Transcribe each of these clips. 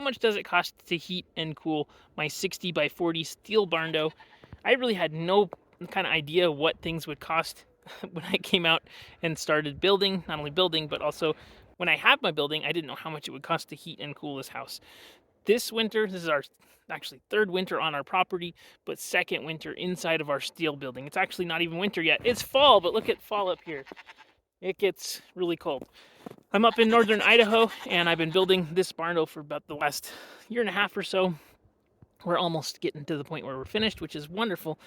much does it cost to heat and cool my 60 by 40 steel Barndo? I really had no kind of idea what things would cost when I came out and started building, not only building, but also when I had my building, I didn't know how much it would cost to heat and cool this house. This winter, this is our actually third winter on our property, but second winter inside of our steel building. It's actually not even winter yet. It's fall, but look at fall up here. It gets really cold. I'm up in northern Idaho, and I've been building this Barndo for about the last year and a half or so. We're almost getting to the point where we're finished, which is wonderful.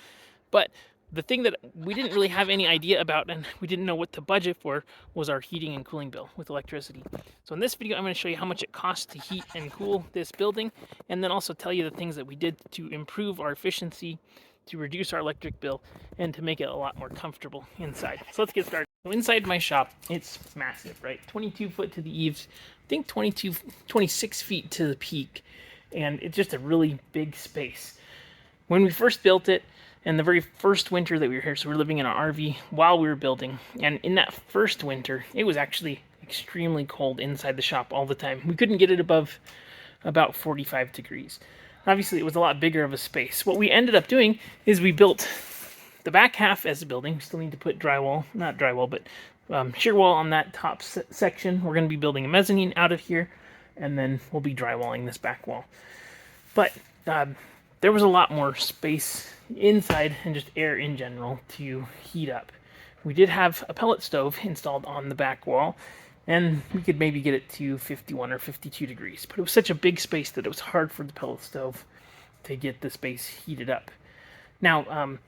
But the thing that we didn't really have any idea about, and we didn't know what to budget for, was our heating and cooling bill with electricity. So in this video, I'm going to show you how much it costs to heat and cool this building, and then also tell you the things that we did to improve our efficiency, to reduce our electric bill, and to make it a lot more comfortable inside. So let's get started. So inside my shop, it's massive, right? 22 foot to the eaves, I think 26 feet to the peak, and it's just a really big space. When we first built it, and the very first winter that we were here, so we were living in an RV while we were building, and in that first winter, it was actually extremely cold inside the shop all the time. We couldn't get it above about 45 degrees. Obviously, it was a lot bigger of a space. What we ended up doing is we built the back half as a building. We still need to put drywall, not drywall, but shear wall on that top section. We're going to be building a mezzanine out of here, and then we'll be drywalling this back wall. But there was a lot more space inside and just air in general to heat up. We did have a pellet stove installed on the back wall, and we could maybe get it to 51 or 52 degrees. But it was such a big space that it was hard for the pellet stove to get the space heated up. Now,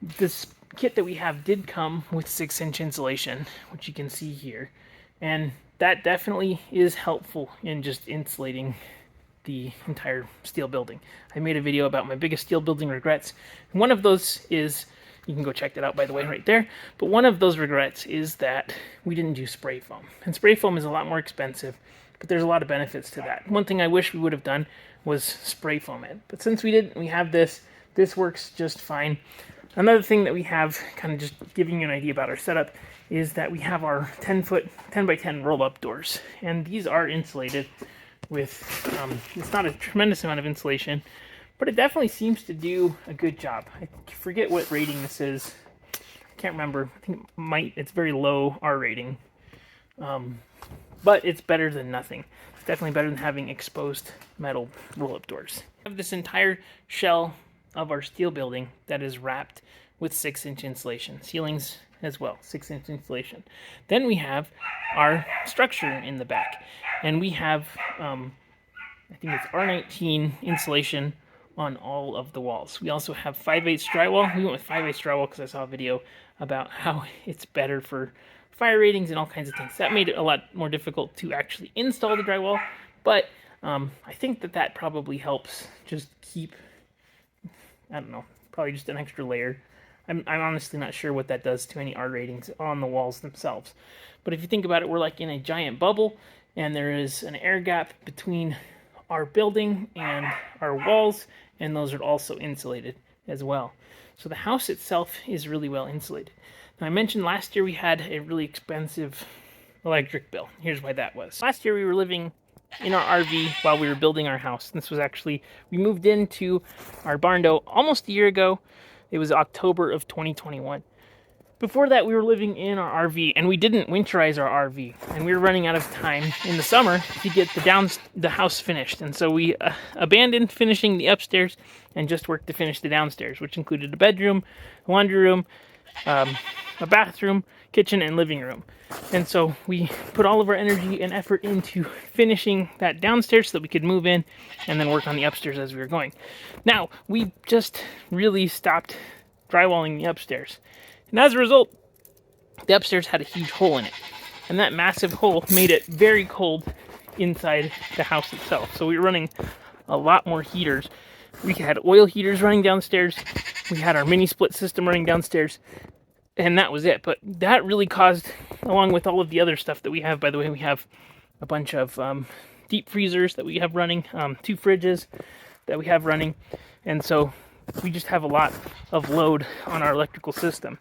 this kit that we have did come with 6-inch insulation, which you can see here, and that definitely is helpful in just insulating the entire steel building. I made a video about my biggest steel building regrets. One of those is, you can go check that out by the way right there, but one of those regrets is that we didn't do spray foam. And spray foam is a lot more expensive, but there's a lot of benefits to that. One thing I wish we would have done was spray foam it, but since we didn't, we have this works just fine. Another thing that we have, kind of just giving you an idea about our setup, is that we have our 10 by 10 roll-up doors, and these are insulated with, it's not a tremendous amount of insulation, but it definitely seems to do a good job. I forget what rating this is. I can't remember. I think it's very low R rating, but it's better than nothing. It's definitely better than having exposed metal roll-up doors. We have this entire shell of our steel building that is wrapped with 6-inch insulation. Ceilings as well, 6-inch insulation. Then we have our structure in the back, and we have, I think it's R19 insulation on all of the walls. We also have 5/8 drywall. We went with 5/8 drywall because I saw a video about how it's better for fire ratings and all kinds of things. That made it a lot more difficult to actually install the drywall, but I think that probably helps just keep, I don't know, probably just an extra layer. I'm honestly not sure what that does to any R ratings on the walls themselves. But if you think about it, we're like in a giant bubble, and there is an air gap between our building and our walls, and those are also insulated as well. So the house itself is really well insulated. Now, I mentioned last year we had a really expensive electric bill. Here's why that was. Last year we were living in our RV while we were building our house. This was actually, we moved into our Barndo almost a year ago. It was October of 2021. Before that, we were living in our RV, and we didn't winterize our RV, and we were running out of time in the summer to get the house finished. And so we abandoned finishing the upstairs and just worked to finish the downstairs, which included a bedroom, a laundry room, a bathroom, kitchen, and living room. And so we put all of our energy and effort into finishing that downstairs so that we could move in and then work on the upstairs as we were going. Now, we just really stopped drywalling the upstairs. And as a result, the upstairs had a huge hole in it. And that massive hole made it very cold inside the house itself. So we were running a lot more heaters. We had oil heaters running downstairs. We had our mini split system running downstairs. And that was it. But that really caused, along with all of the other stuff that we have, by the way, we have a bunch of deep freezers that we have running, 2 fridges that we have running. And so we just have a lot of load on our electrical system.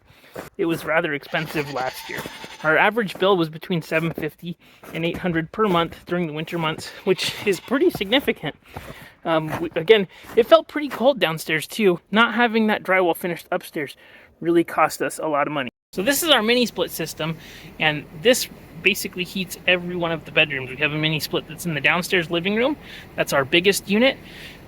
it was rather expensive last year. Our average bill was between $750 and $800 per month during the winter months, which is pretty significant. Again, it felt pretty cold downstairs too. Not having that drywall finished upstairs really cost us a lot of money. So this is our mini split system, and this basically heats every one of the bedrooms. We have a mini split that's in the downstairs living room. That's our biggest unit.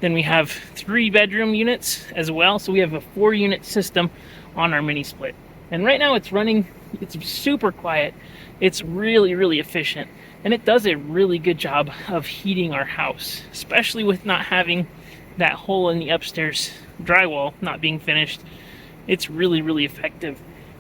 Then we have 3 bedroom units as well. So we have a 4-unit system on our mini split. And right now it's running, it's super quiet. It's really, really efficient. And it does a really good job of heating our house, especially with not having that hole in the upstairs drywall not being finished. It's really, really effective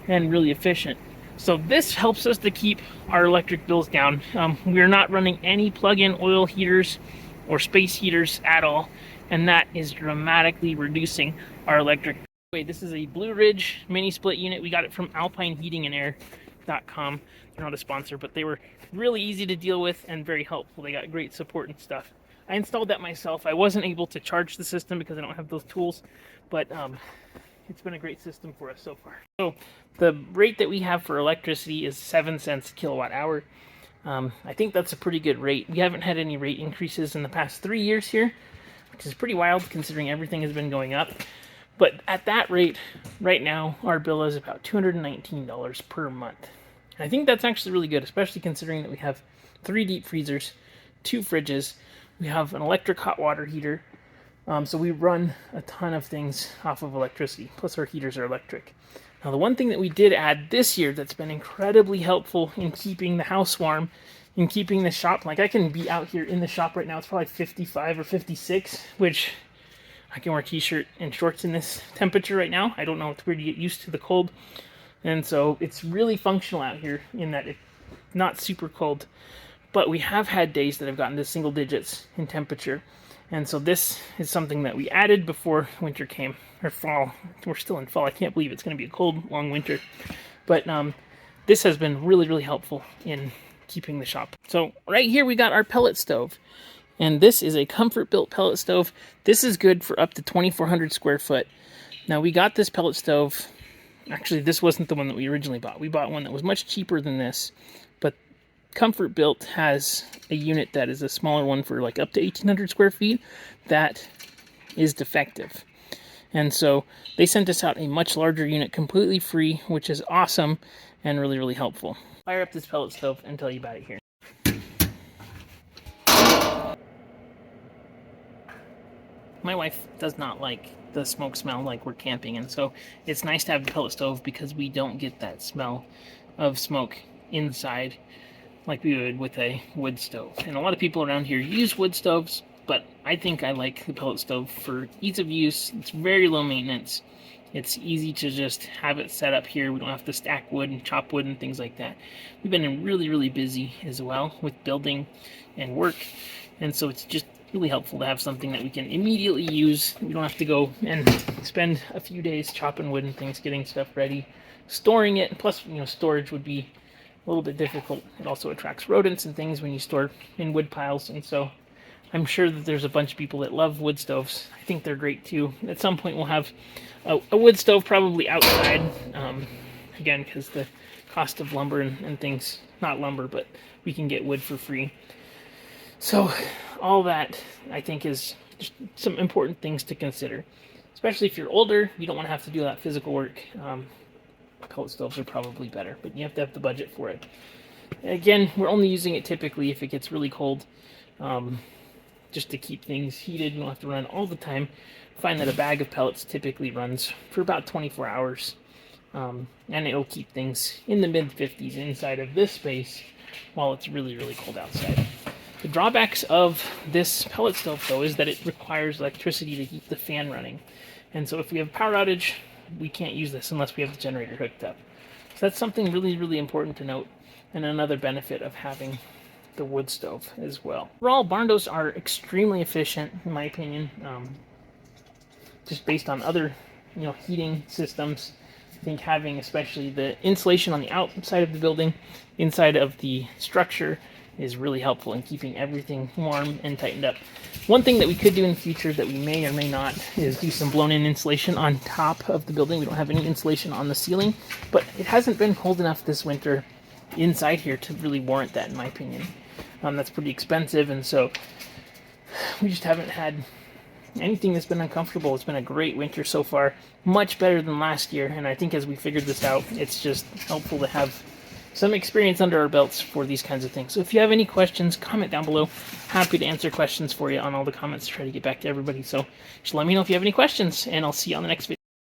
and really efficient. So this helps us to keep our electric bills down. We're not running any plug-in oil heaters or space heaters at all, and that is dramatically reducing our electric. Wait, this is a Blue Ridge mini split unit. We got it from alpineheatingandair.com. They're not a sponsor, but they were really easy to deal with and very helpful. They got great support and stuff. I installed that myself. I wasn't able to charge the system because I don't have those tools, but it's been a great system for us so far. So the rate that we have for electricity is 7 cents a kilowatt hour. I think that's a pretty good rate. We haven't had any rate increases in the past 3 years here, which is pretty wild considering everything has been going up. But at that rate, right now, our bill is about $219 per month. I think that's actually really good, especially considering that we have 3 deep freezers, 2 fridges, we have an electric hot water heater, so we run a ton of things off of electricity, plus our heaters are electric. Now the one thing that we did add this year that's been incredibly helpful in keeping the house warm, in keeping the shop, like I can be out here in the shop right now, it's probably 55 or 56, which I can wear a t-shirt and shorts in this temperature right now. I don't know, it's weird to get used to the cold. And so it's really functional out here in that it's not super cold. But we have had days that have gotten to single digits in temperature. And so this is something that we added before winter came, or fall. We're still in fall. I can't believe it's going to be a cold, long winter. But this has been really, really helpful in keeping the shop. So right here we got our pellet stove. And this is a comfort-built pellet stove. This is good for up to 2,400 square foot. Now we got this pellet stove. Actually, this wasn't the one that we originally bought. We bought one that was much cheaper than this. But Comfort Built has a unit that is a smaller one for like up to 1,800 square feet that is defective. And so they sent us out a much larger unit completely free, which is awesome and really, really helpful. Fire up this pellet stove and tell you about it here. My wife does not like the smoke smell like we're camping, and so it's nice to have the pellet stove because we don't get that smell of smoke inside like we would with a wood stove. And a lot of people around here use wood stoves, but I think I like the pellet stove for ease of use. It's very low maintenance. It's easy to just have it set up here. We don't have to stack wood and chop wood and things like that. We've been really, really busy as well with building and work, and so it's just really helpful to have something that we can immediately use. We don't have to go and spend a few days chopping wood and things, getting stuff ready, storing it. Plus, storage would be a little bit difficult. It also attracts rodents and things when you store in wood piles, and so I'm sure that there's a bunch of people that love wood stoves. I think they're great too. At some point we'll have a wood stove probably outside, again, because the cost of lumber and things, not lumber, but we can get wood for free. So all that, I think, is just some important things to consider. Especially if you're older, you don't want to have to do that physical work. Pellet stoves are probably better, but you have to have the budget for it. Again, we're only using it typically if it gets really cold, just to keep things heated. You don't have to run all the time. Find that a bag of pellets typically runs for about 24 hours, and it'll keep things in the mid-50s inside of this space while it's really, really cold outside. The drawbacks of this pellet stove, though, is that it requires electricity to keep the fan running. And so if we have a power outage, we can't use this unless we have the generator hooked up. So that's something really, really important to note, and another benefit of having the wood stove as well. Overall, Barndos are extremely efficient, in my opinion, just based on other heating systems. I think having especially the insulation on the outside of the building, inside of the structure, is really helpful in keeping everything warm and tightened up. One thing that we could do in the future that we may or may not is do some blown-in insulation on top of the building. We don't have any insulation on the ceiling, but it hasn't been cold enough this winter inside here to really warrant that, in my opinion. That's pretty expensive, and so we just haven't had anything that's been uncomfortable. It's been a great winter so far, much better than last year, and I think as we figured this out, it's just helpful to have some experience under our belts for these kinds of things. So if you have any questions, comment down below. Happy to answer questions for you on all the comments, try to get back to everybody. So just let me know if you have any questions, and I'll see you on the next video.